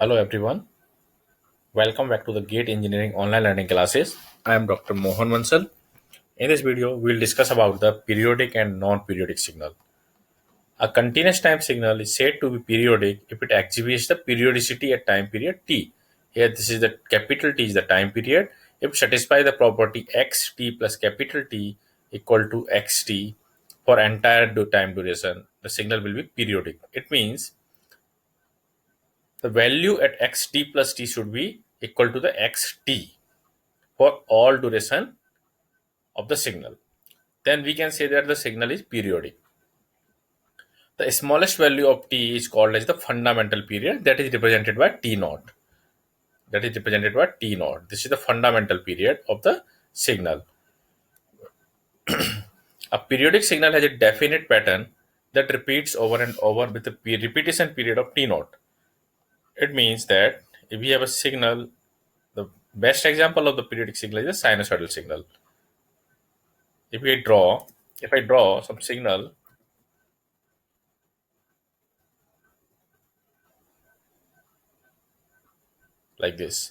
Hello everyone, welcome back to the GATE Engineering online learning classes. I am Dr. Mohan Mansal. In this video, we'll discuss about the periodic and non-periodic signal. A continuous time signal is said to be periodic if it exhibits the periodicity at time period t. Here, this is the capital T is the time period. If it satisfies the property xt plus capital T equal to xt for entire time duration, the signal will be periodic. It means the value at xt plus t should be equal to the xt for all duration of the signal. Then we can say that the signal is periodic. The smallest value of t is called as the fundamental period, that is represented by t naught. That is represented by t naught. This is the fundamental period of the signal. A periodic signal has a definite pattern that repeats over and over with a repetition period of t naught. It means that if we have a signal, the best example of the periodic signal is a sinusoidal signal. If we draw, if I draw some signal like this,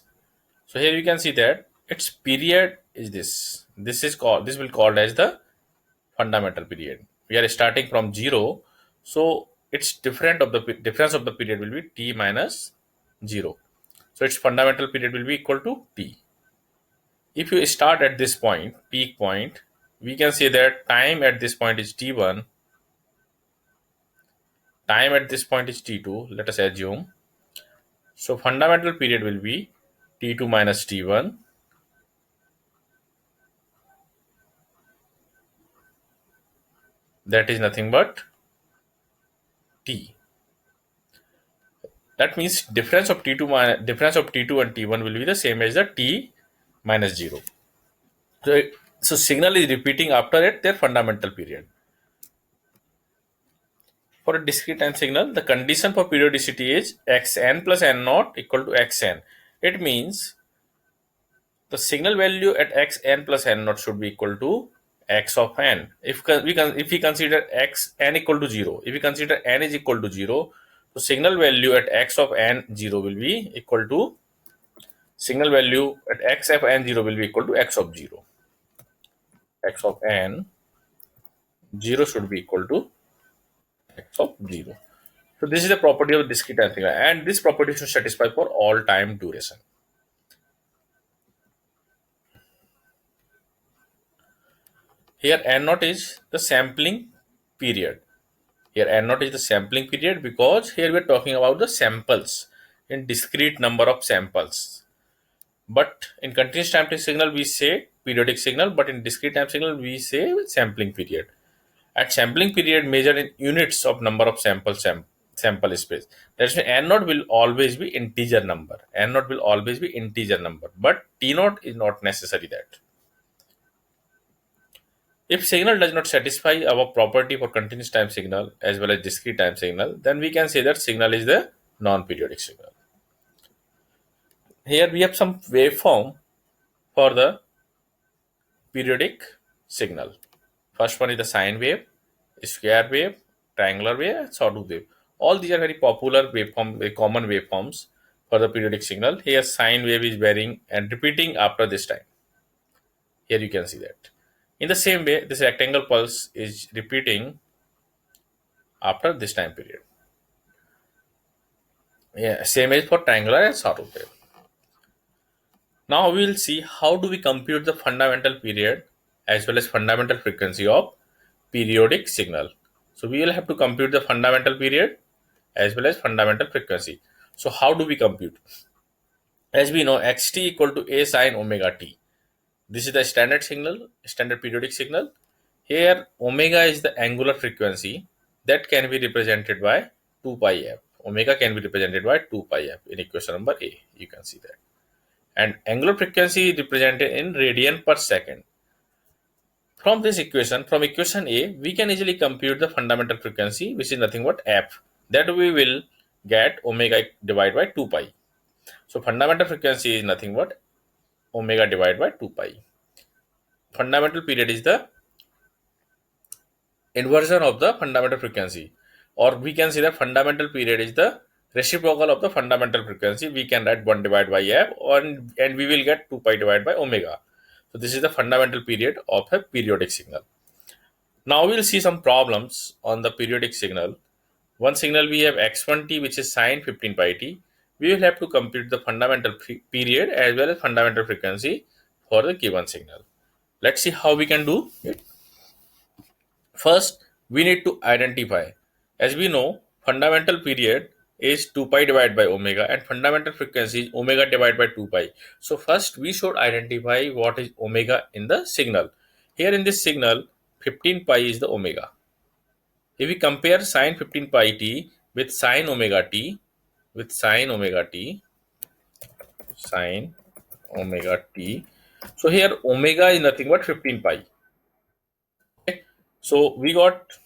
so here you can see that its period is this. This will called as the fundamental period. We are starting from zero, so its difference of the period will be t minus zero. So its fundamental period will be equal to t. If you start at this point, peak point, we can say that time at this point is t1, time at this point is t2. Let us assume. So fundamental period will be t2 minus t1. That is nothing but t. That means difference of t2 and t1 will be the same as the t minus 0. So signal is repeating after it their fundamental period. For a discrete time signal, the condition for periodicity is xn plus n naught equal to xn. It means the signal value at xn plus n naught should be equal to x of n. If we consider x n equal to 0, if we consider n is equal to 0, so signal value at x of n 0 will be equal to signal value at x of n 0 will be equal to x of 0. X of n 0 should be equal to x of 0. So this is the property of discrete time signal, and this property should satisfy for all time duration. Here n naught is the sampling period. Here n naught is the sampling period because here we are talking about the samples in discrete number of samples. But in continuous time signal we say periodic signal, but in discrete time signal we say sampling period. At sampling period measured in units of number of sample space. That's why n naught will always be integer number. N naught will always be integer number, but t naught is not necessary that. If signal does not satisfy our property for continuous time signal as well as discrete time signal, then we can say that signal is the non-periodic signal. Here we have some waveform for the periodic signal. First one is the sine wave, square wave, triangular wave, sawtooth wave. All these are very popular waveform, very common waveforms for the periodic signal. Here sine wave is varying and repeating after this time. Here you can see that. In the same way, this rectangle pulse is repeating after this time period. Yeah, same as for triangular and sawtooth wave. Now we will see how do we compute the fundamental period as well as fundamental frequency of periodic signal. So we will have to compute the fundamental period as well as fundamental frequency. So how do we compute? As we know, xt equal to a sine omega t. This is the standard signal, standard periodic signal. Here omega is the angular frequency that can be represented by 2 pi f. Omega can be represented by 2 pi f in equation number A. You can see that. And angular frequency is represented in radian per second. From this equation, from equation A, we can easily compute the fundamental frequency, which is nothing but f. That we will get omega divided by 2 pi. So fundamental frequency is nothing but omega divided by 2 pi. Fundamental period is the inversion of the fundamental frequency, or we can say that fundamental period is the reciprocal of the fundamental frequency, we can write 1 divided by f, and we will get 2 pi divided by omega. So this is the fundamental period of a periodic signal. Now we'll see some problems on the periodic signal. One signal we have x1t, which is sine 15 pi t. We will have to compute the fundamental period as well as fundamental frequency for the given signal. Let's see how we can do it. First, we need to identify. As we know, fundamental period is 2 pi divided by omega and fundamental frequency is omega divided by 2 pi. So first we should identify what is omega in the signal. Here in this signal, 15 pi is the omega. If we compare sine 15 pi t with sine omega t, sine omega t. So here omega is nothing but 15 pi. Okay. So we got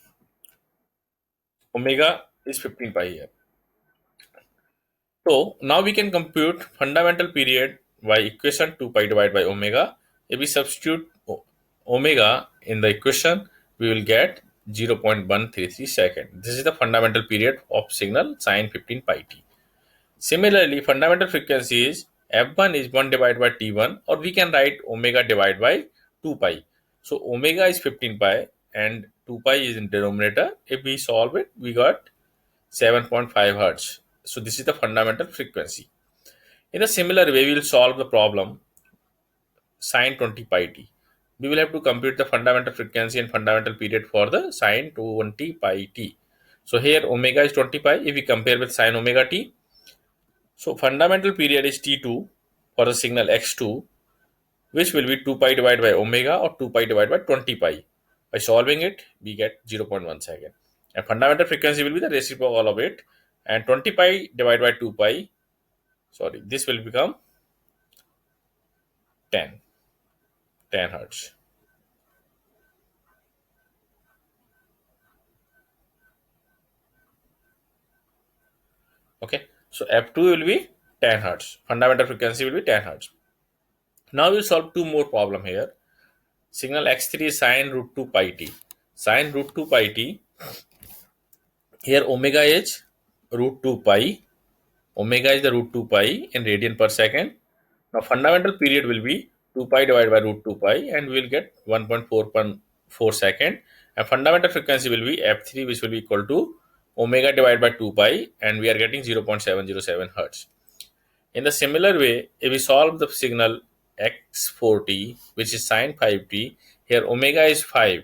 omega is 15 pi here. So now we can compute fundamental period by equation 2 pi divided by omega. If we substitute omega in the equation, we will get 0.133 second. This is the fundamental period of signal sine 15 pi t. Similarly, fundamental frequency is f1 is 1 divided by t1, or we can write omega divided by 2 pi. So omega is 15 pi and 2 pi is in denominator. If we solve it, we got 7.5 hertz. So this is the fundamental frequency. In a similar way, we will solve the problem sine 20 pi t. We will have to compute the fundamental frequency and fundamental period for the sine 20 pi t. So here omega is 20 pi. If we compare with sine omega t, so fundamental period is t2 for the signal x2, which will be 2 pi divided by omega or 2 pi divided by 20 pi. By solving it, we get 0.1 second. And fundamental frequency will be the reciprocal of it. And 20 pi divided by 2 pi, this will become 10 hertz. Okay, so f2 will be 10 hertz. Fundamental frequency will be 10 hertz. Now we'll solve two more problem here. Signal x3 is sine root 2 pi t. Sine root 2 pi t. Here omega is root 2 pi. Omega is the root 2 pi in radian per second. Now fundamental period will be 2 pi divided by root 2 pi, and we will get 1.4 second. And fundamental frequency will be f3, which will be equal to omega divided by 2 pi, and we are getting 0.707 hertz. In the similar way, if we solve the signal x4t, which is sine 5t, here omega is 5.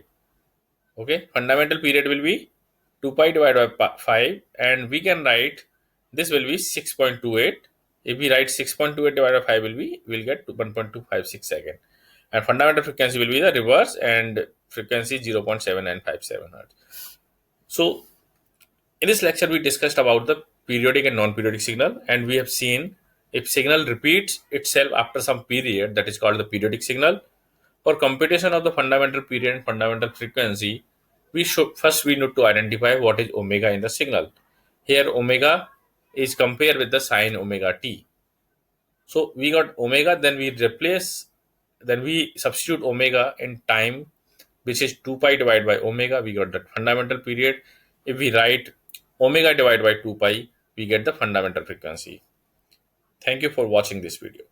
Okay, fundamental period will be 2 pi divided by 5, and we can write this will be 6.28. If we write 6.28 divided by 5 we'll get 1.256 second. And fundamental frequency will be the reverse, and frequency 0.7957 hertz. So in this lecture, we discussed about the periodic and non-periodic signal, and we have seen if signal repeats itself after some period, that is called the periodic signal. For computation of the fundamental period and fundamental frequency, we need to identify what is omega in the signal. Here omega is compared with the sine omega t. So we got omega, then we substitute omega in time, which is 2 pi divided by omega. We got the fundamental period. If we write omega divided by 2 pi, we get the fundamental frequency. Thank you for watching this video.